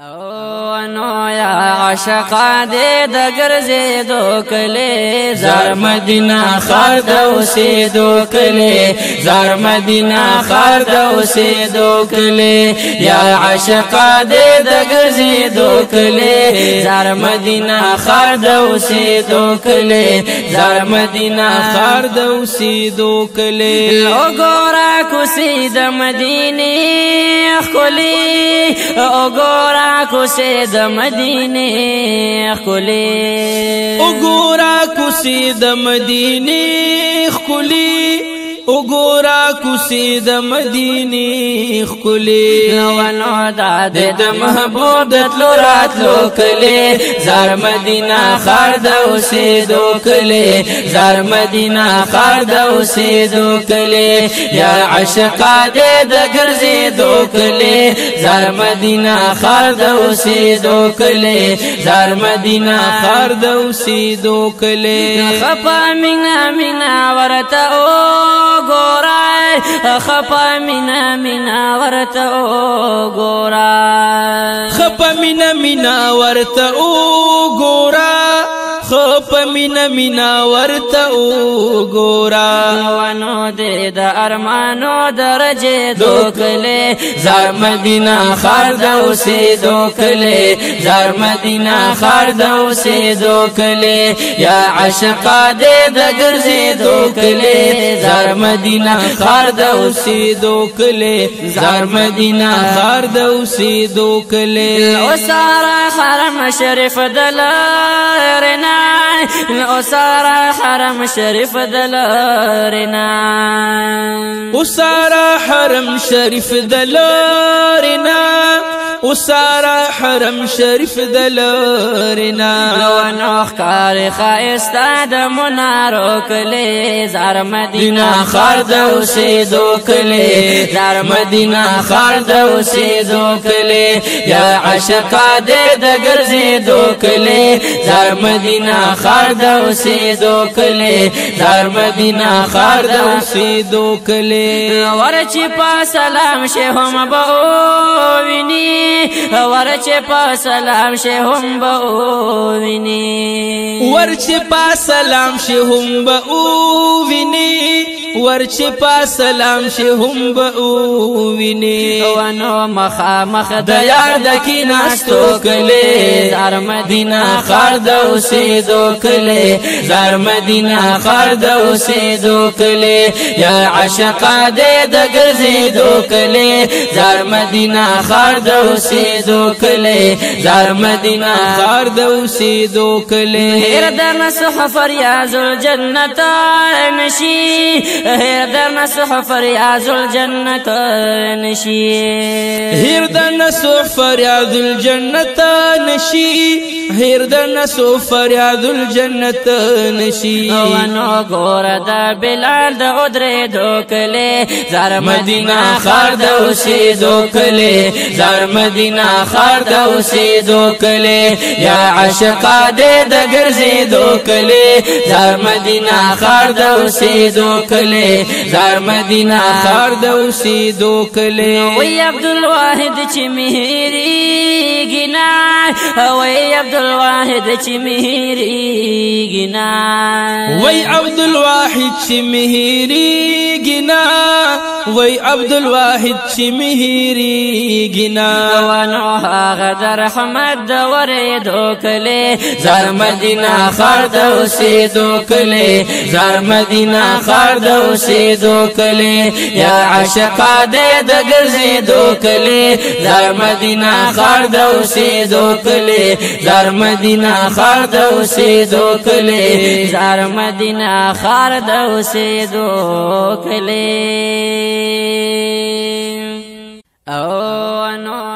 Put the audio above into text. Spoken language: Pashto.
او نو یا عاشقا دې د ګرځېدو کلي زار مدینه ښار د اوسېدو کلي زار مدینه ښار د اوسېدو کلي یا عاشقا دې د ګرځېدو کلي زار مدینه ښار د اوسېدو کلي زار مدینه ښار د اوسېدو کلي وګوره کوڅې د مدینې ښکلي وګوره کوڅې د مدینې ښکلي وګوره کوڅې د مدینې ښکلي وګوره کوڅې د مدینې ښکلي نو دا د محبوب د تلو راتلو کلي زار مدینه ښار د اوسېدو کلي زار مدینه ښار د اوسېدو کلي یا عاشقا دې د ګرځېدو کلي زار مدینه ښار د اوسېدو کلي زار مدینه ښار د اوسېدو کلي خپه مینا مینا ورته وګورئ خپه مینا مینا ورته وګورئ خپه مینا مینا ورته وګورئ خپه مینا مینا ورته وګورئ ونو دې د ارمانو درجې دو کلي زار مدینه ښار د اوسېدو کلي زار مدینه ښار د اوسېدو کلي یا عاشقا دې د ګرځېدو کلي زار مدینه ښار د اوسېدو کلي زار مدینه ښار د اوسېدو کلي اوساره حرم شریف دلارنا اوساره حرم شریف دلارنا اوساره حرم شریف دلارنا اوساره حرم شریف دلارنا نو ښکار ښایسته د منارو کلي زار مدینه ښار د اوسېدو کلي زار مدینه ښار د اوسېدو کلي یا عاشقا دې د ګرځېدو کلي زار مدینه ښار د اوسېدو کلي زار مدینه ښار د اوسېدو کلي ورچې په سلام شه هم به وویني ورچې په سلام شه هم به وویني ورچې په سلام شه هم به وویني ورچې په سلام شه هم به وویني ونو مخامخ د یار د کیناستو کلي زار مدینه ښار د اوسېدو کلي زار مدینه ښار د اوسېدو کلي یا عاشقا دې د ګرځېدو کلي زار مدینه ښار د اوسېدو کلي زار مدینه ښار د اوسېدو کلي هر درنه صحف ریاض الجنت نشي هر درنه صحف ریاض الجنت نشي هر درنه صحف ریاض الجنت نشي هر درنه صحف ریاض الجنت نشي ونو ګوره د بلال د اودرېدو کلي زار مدینه ښار د اوسېدو کلي زار مدینه ښار د اوسېدو کلي یا عاشقا دې د ګرځېدو کلي زار مدینه ښار د اوسېدو کلي زار مدینه ښار د اوسېدو کلي وی عبدالواحد چې مهریږي نه وی عبدالواحد چې مهریږي نه وی عبدالواحد چې مهریږي نه وی عبدالواحد چې مهریږي نه ونو هغه د رحمت د ورېدو کلي زار مدینه ښار د اوسېدو کلي زار مدینه ښار د اوسېدو کلي یا عاشقا دې د ګرځېدو کلي زار مدینه ښار د اوسېدو کلي زار مدینه ښار د اوسېدو کلي زار مدینه ښار د اوسېدو کلي او نو